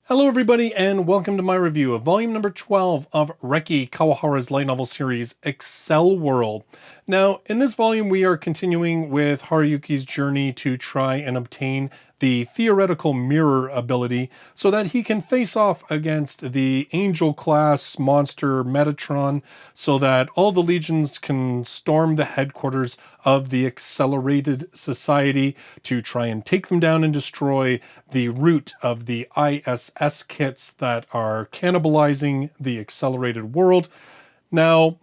Hello everybody and welcome to my review of volume number 12 of Reki Kawahara's light novel series Accel World. Now in this volume we are continuing with Haruyuki's journey to try and obtain the theoretical mirror ability so that he can face off against the angel class monster Metatron so that all the legions can storm the headquarters of the Accelerated Society to try and take them down and destroy the root of the ISS kits that are cannibalizing the accelerated world. Now,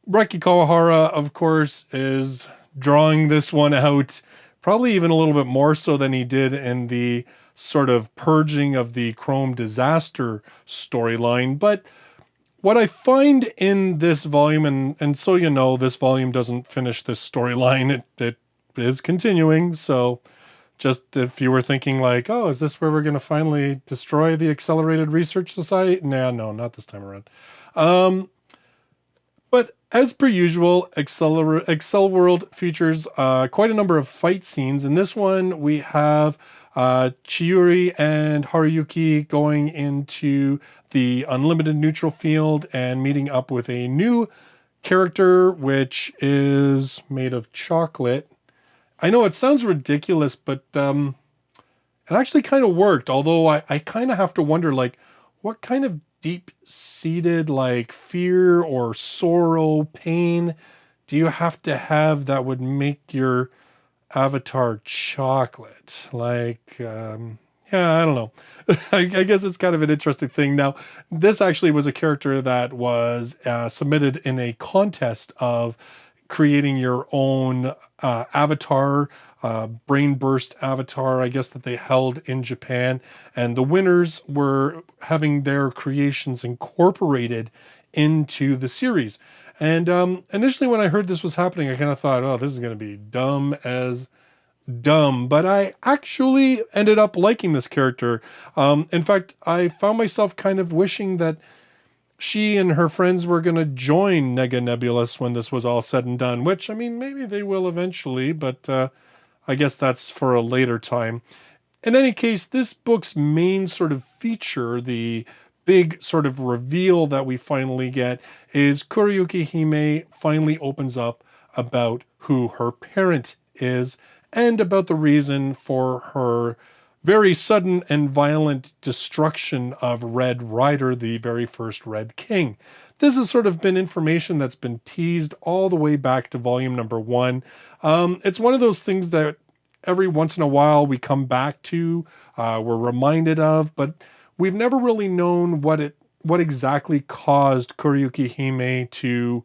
Reki Kawahara, of course, is drawing this one out probably even a little bit more so than he did in the sort of purging of the Chrome disaster storyline. But what I find in this volume, and so you know, this volume doesn't finish this storyline, it is continuing, so just if you were thinking like, oh, is this where we're going to finally destroy the Accelerated Research Society? Nah, no, not this time around. But as per usual, Accel World features quite a number of fight scenes. In this one, we have Chiyuri and Haruyuki going into the unlimited neutral field and meeting up with a new character, which is made of chocolate. I know it sounds ridiculous, but it actually kind of worked. Although I kind of have to wonder, like, what kind of deep-seated, like, fear or sorrow, pain do you have to have that would make your avatar chocolate? Like, yeah, I don't know. I guess it's kind of an interesting thing. Now, this actually was a character that was submitted in a contest of creating your own avatar, brain burst avatar, I guess, that they held in Japan. And the winners were having their creations incorporated into the series. And initially when I heard this was happening, I kind of thought, oh, this is going to be dumb as dumb. But I actually ended up liking this character. In fact, I found myself kind of wishing that she and her friends were going to join Nega Nebulous when this was all said and done, which, I mean, maybe they will eventually, but I guess that's for a later time. In any case, this book's main sort of feature, the big sort of reveal that we finally get, is Kuroyukihime finally opens up about who her parent is and about the reason for her very sudden and violent destruction of Red Rider, the very first Red King. This has sort of been information that's been teased all the way back to volume number 1. It's one of those things that every once in a while we come back to, we're reminded of, but we've never really known what exactly caused Kuroyukihime to,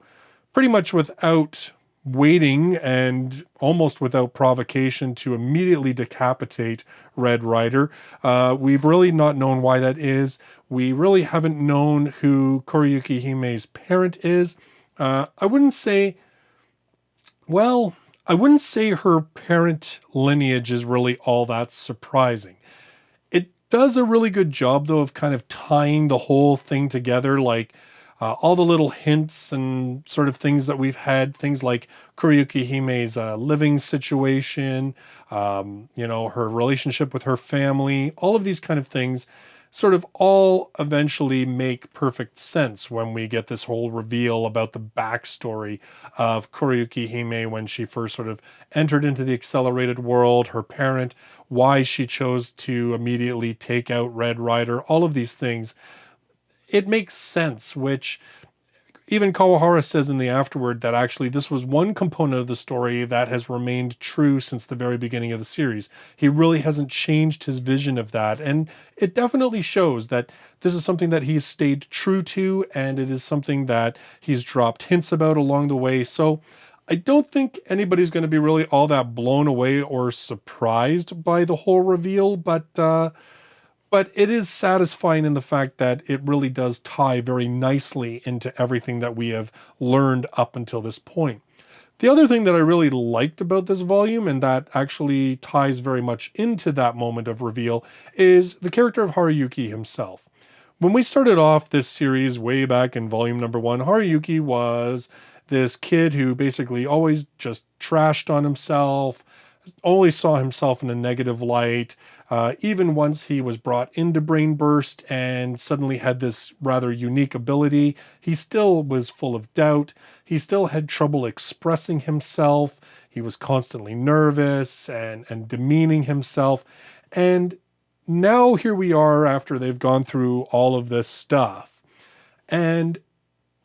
pretty much without waiting and almost without provocation, to immediately decapitate Red Rider. We've really not known why that is. We really haven't known who Kuroyukihime's parent is. I wouldn't say her parent lineage is really all that surprising. It does a really good job, though, of kind of tying the whole thing together, like all the little hints and sort of things that we've had, things like Kuroyukihime's living situation, her relationship with her family, all of these kind of things sort of all eventually make perfect sense when we get this whole reveal about the backstory of Kuroyukihime when she first sort of entered into the accelerated world, her parent, why she chose to immediately take out Red Rider, all of these things. It makes sense, which even Kawahara says in the afterword that actually this was one component of the story that has remained true since the very beginning of the series. He really hasn't changed his vision of that, and it definitely shows that this is something that he's stayed true to, and it is something that he's dropped hints about along the way. So I don't think anybody's going to be really all that blown away or surprised by the whole reveal, but it is satisfying in the fact that it really does tie very nicely into everything that we have learned up until this point. The other thing that I really liked about this volume, and that actually ties very much into that moment of reveal, is the character of Haruyuki himself. When we started off this series way back in volume number 1, Haruyuki was this kid who basically always just trashed on himself, always saw himself in a negative light, Even once he was brought into Brain Burst and suddenly had this rather unique ability, he still was full of doubt. He still had trouble expressing himself. He was constantly nervous and demeaning himself. And now here we are after they've gone through all of this stuff. And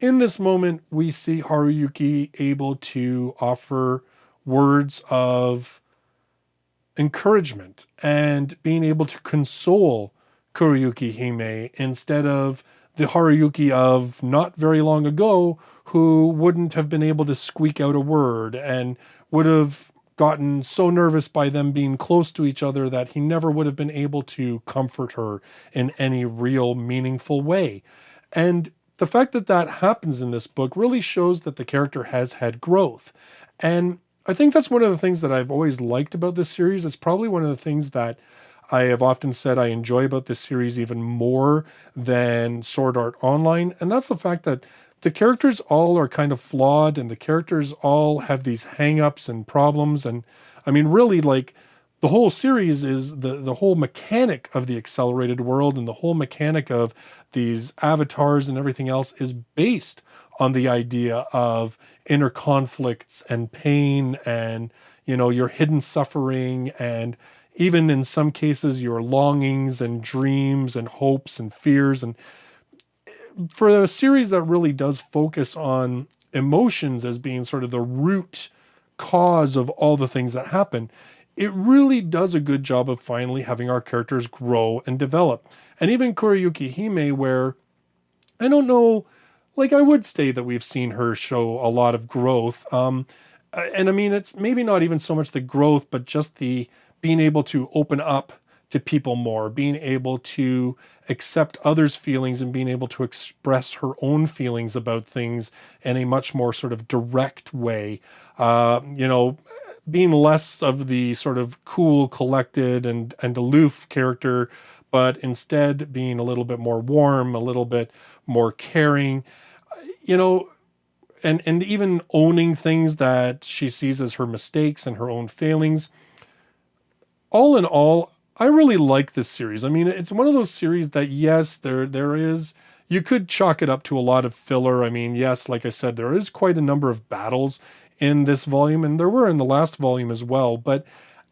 in this moment, we see Haruyuki able to offer words of encouragement and being able to console Kuroyukihime instead of the Haruyuki of not very long ago, who wouldn't have been able to squeak out a word and would have gotten so nervous by them being close to each other that he never would have been able to comfort her in any real meaningful way. And the fact that that happens in this book really shows that the character has had growth. And I think that's one of the things that I've always liked about this series. It's probably one of the things that I have often said I enjoy about this series even more than Sword Art Online. And that's the fact that the characters all are kind of flawed and the characters all have these hang-ups and problems. And I mean, really, like, the whole series is the whole mechanic of the accelerated world and the whole mechanic of these avatars and everything else is based on the idea of inner conflicts and pain and, you know, your hidden suffering and even in some cases your longings and dreams and hopes and fears. And for a series that really does focus on emotions as being sort of the root cause of all the things that happen, it really does a good job of finally having our characters grow and develop. And even Kuroyukihime, where I don't know, like, I would say that we've seen her show a lot of growth. And I mean, it's maybe not even so much the growth, but just the being able to open up to people more, being able to accept others' feelings and being able to express her own feelings about things in a much more sort of direct way. You know, being less of the sort of cool, collected and aloof character, but instead being a little bit more warm, a little bit more caring, you know, and even owning things that she sees as her mistakes and her own failings. All in all, I really like this series. I mean, it's one of those series that, yes, there is, you could chalk it up to a lot of filler. I mean, yes, like I said, there is quite a number of battles in this volume, and there were in the last volume as well. But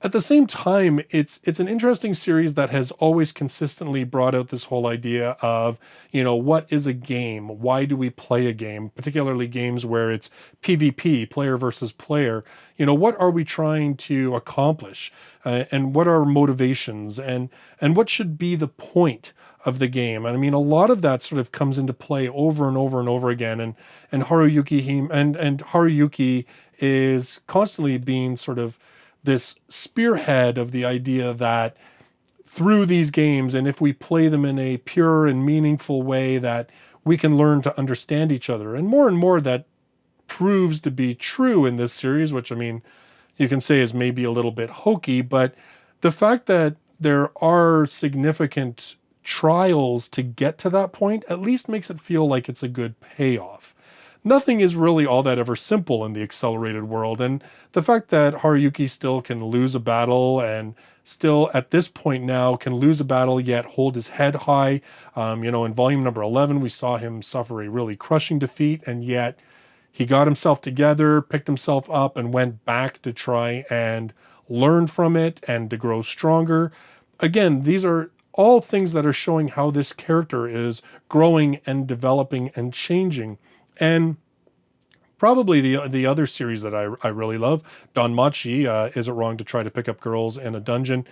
at the same time, it's an interesting series that has always consistently brought out this whole idea of, you know, what is a game? Why do we play a game? Particularly games where it's PvP, player versus player. You know, what are we trying to accomplish? And what are our motivations? And what should be the point of the game? And I mean, a lot of that sort of comes into play over and over and over again. And Haruyuki is constantly being sort of this spearhead of the idea that through these games, and if we play them in a pure and meaningful way, that we can learn to understand each other. And more that proves to be true in this series, which, I mean, you can say is maybe a little bit hokey, but the fact that there are significant trials to get to that point at least makes it feel like it's a good payoff. Nothing is really all that ever simple in the accelerated world, and the fact that Haruyuki still can lose a battle and still at this point now can lose a battle yet hold his head high. You know, in volume number 11, we saw him suffer a really crushing defeat, and yet he got himself together, picked himself up, and went back to try and learn from it and to grow stronger. Again, these are all things that are showing how this character is growing and developing and changing. And probably the other series that I really love, Danmachi, Is It Wrong to Try to Pick Up Girls in a Dungeon?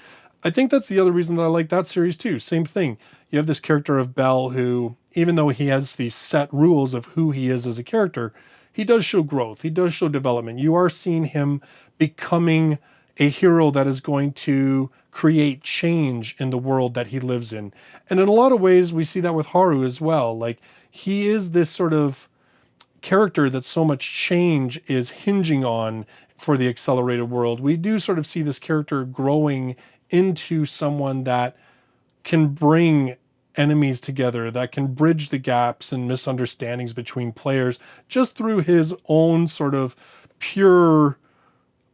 I think that's the other reason that I like that series too. Same thing. You have this character of Bell who, even though he has these set rules of who he is as a character, he does show growth. He does show development. You are seeing him becoming a hero that is going to create change in the world that he lives in. And in a lot of ways, we see that with Haru as well. Like, he is this sort of character that so much change is hinging on for the accelerated world. We do sort of see this character growing into someone that can bring enemies together, that can bridge the gaps and misunderstandings between players just through his own sort of pure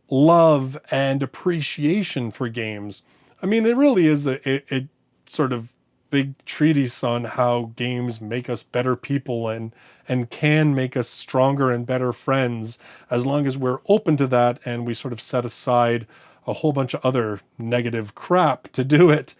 love and appreciation for games. I mean, it really is a sort of big treatise on how games make us better people and can make us stronger and better friends, as long as we're open to that and we sort of set aside a whole bunch of other negative crap to do it.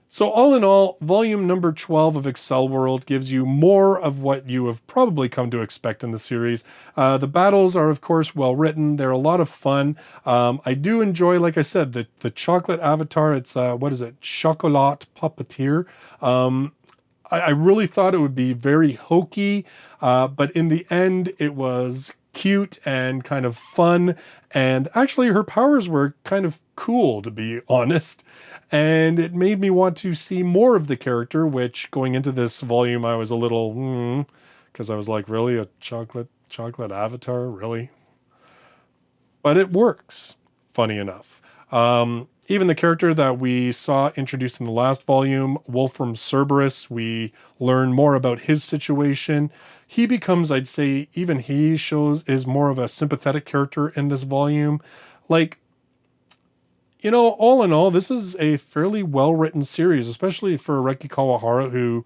So all in all, volume number 12 of Accel World gives you more of what you have probably come to expect in the series. The battles are, of course, well written. They're a lot of fun. I do enjoy, like I said, the chocolate avatar. It's, what is it? Chocolat Puppeteer. I really thought it would be very hokey, but in the end, it was cute and kind of fun. And actually, her powers were kind of cool, to be honest. And it made me want to see more of the character, which going into this volume, I was a little, because I was like, really, a chocolate avatar, really? But it works, funny enough. Even the character that we saw introduced in the last volume, Wolfram Cerberus, we learn more about his situation. He becomes, I'd say, even he is more of a sympathetic character in this volume. Like, you know, all in all, this is a fairly well-written series, especially for Reki Kawahara, who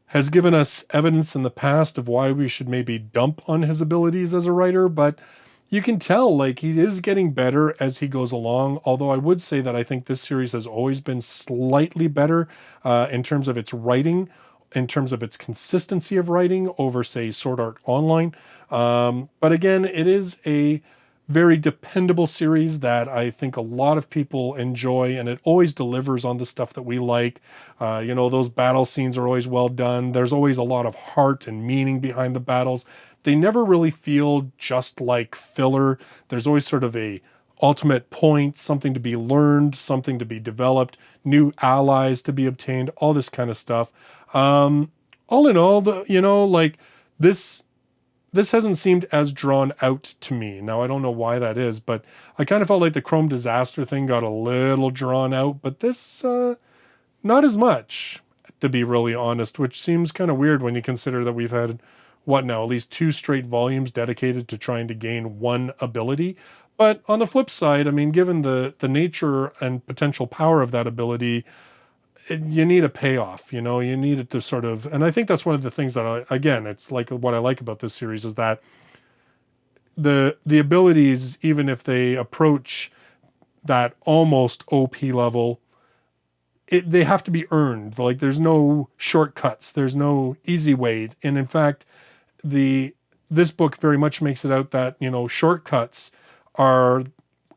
has given us evidence in the past of why we should maybe dump on his abilities as a writer, but you can tell, like, he is getting better as he goes along, although I would say that I think this series has always been slightly better in terms of its writing, in terms of its consistency of writing over, say, Sword Art Online. But again, it is a very dependable series that I think a lot of people enjoy, and it always delivers on the stuff that we like. You know, those battle scenes are always well done. There's always a lot of heart and meaning behind the battles. They never really feel just like filler. There's always sort of a ultimate point, something to be learned, something to be developed, new allies to be obtained, all this kind of stuff. All in all, this hasn't seemed as drawn out to me. Now, I don't know why that is, but I kind of felt like the Chrome Disaster thing got a little drawn out, but this, not as much, to be really honest, which seems kind of weird when you consider that we've had, what now, at least 2 straight volumes dedicated to trying to gain one ability. But on the flip side, I mean, given the nature and potential power of that ability, you need a payoff, you know, you need it to sort of, and I think that's one of the things that again, it's like what I like about this series is that the abilities, even if they approach that almost OP level, they have to be earned. Like, there's no shortcuts, there's no easy way. And in fact, this book very much makes it out that, you know, shortcuts are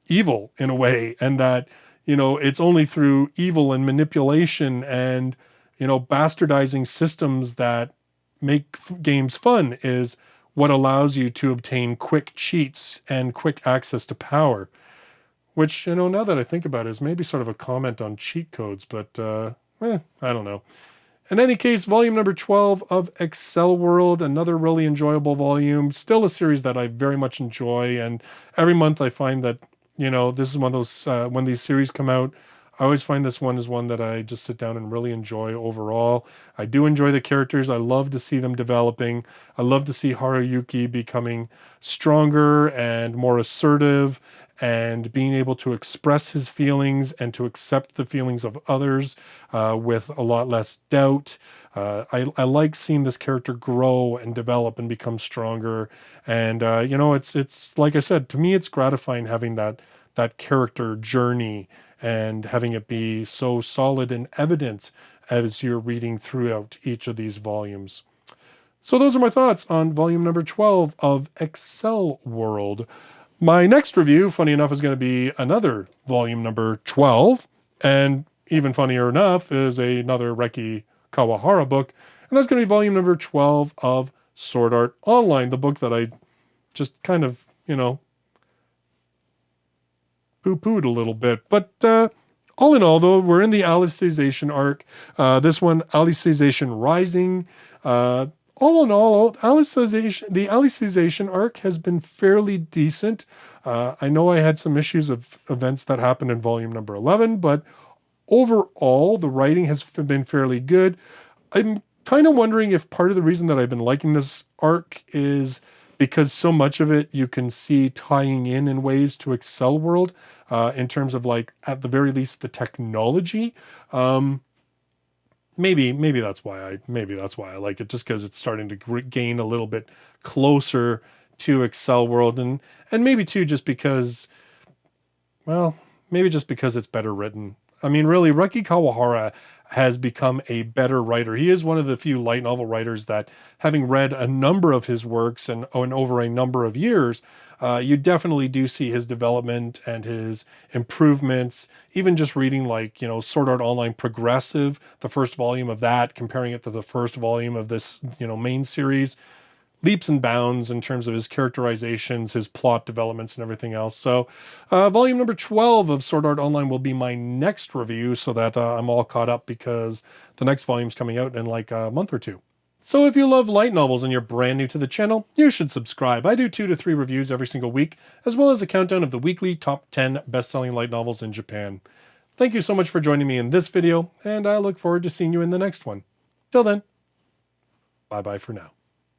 evil in a way, and that, you know, it's only through evil and manipulation and, you know, bastardizing systems that make games fun is what allows you to obtain quick cheats and quick access to power. Which, you know, now that I think about it, is maybe sort of a comment on cheat codes, but I don't know. In any case, volume number 12 of Accel World, another really enjoyable volume. Still a series that I very much enjoy, and every month I find that, you know, this is one of those, when these series come out, I always find this one is one that I just sit down and really enjoy overall. I do enjoy the characters. I love to see them developing. I love to see Haruyuki becoming stronger and more assertive and being able to express his feelings and to accept the feelings of others with a lot less doubt. I like seeing this character grow and develop and become stronger. And, you know, it's like I said, to me, it's gratifying having that character journey and having it be so solid and evident as you're reading throughout each of these volumes. So those are my thoughts on volume number 12 of Accel World. My next review, funny enough, is going to be another volume number 12, and even funnier enough is another Reki Kawahara book, and that's going to be volume number 12 of Sword Art Online, the book that I just kind of, you know, poo-pooed a little bit. But all in all, though, we're in the Alicization arc. This one, Alicization Rising. All in all, the Alicization arc has been fairly decent. I know I had some issues of events that happened in volume number 11, but overall, the writing has been fairly good. I'm kind of wondering if part of the reason that I've been liking this arc is because so much of it you can see tying in ways to Accel World, in terms of like, at the very least, the technology. Maybe that's why I like it, just because it's starting to gain a little bit closer to Accel World, and maybe too just because, well, maybe just because it's better written. I mean, really, Reki Kawahara has become a better writer. He is one of the few light novel writers that, having read a number of his works and over a number of years, you definitely do see his development and his improvements. Even just reading, like, Sword Art Online Progressive, the first volume of that, comparing it to the first volume of this, main series, leaps and bounds in terms of his characterizations, his plot developments, and everything else. So volume number 12 of Sword Art Online will be my next review, so that I'm all caught up, because the next volume's coming out in like a month or two. So if you love light novels and you're brand new to the channel, you should subscribe. I do 2 to 3 reviews every single week, as well as a countdown of the weekly top 10 best-selling light novels in Japan. Thank you so much for joining me in this video, and I look forward to seeing you in the next one. Till then, bye-bye for now.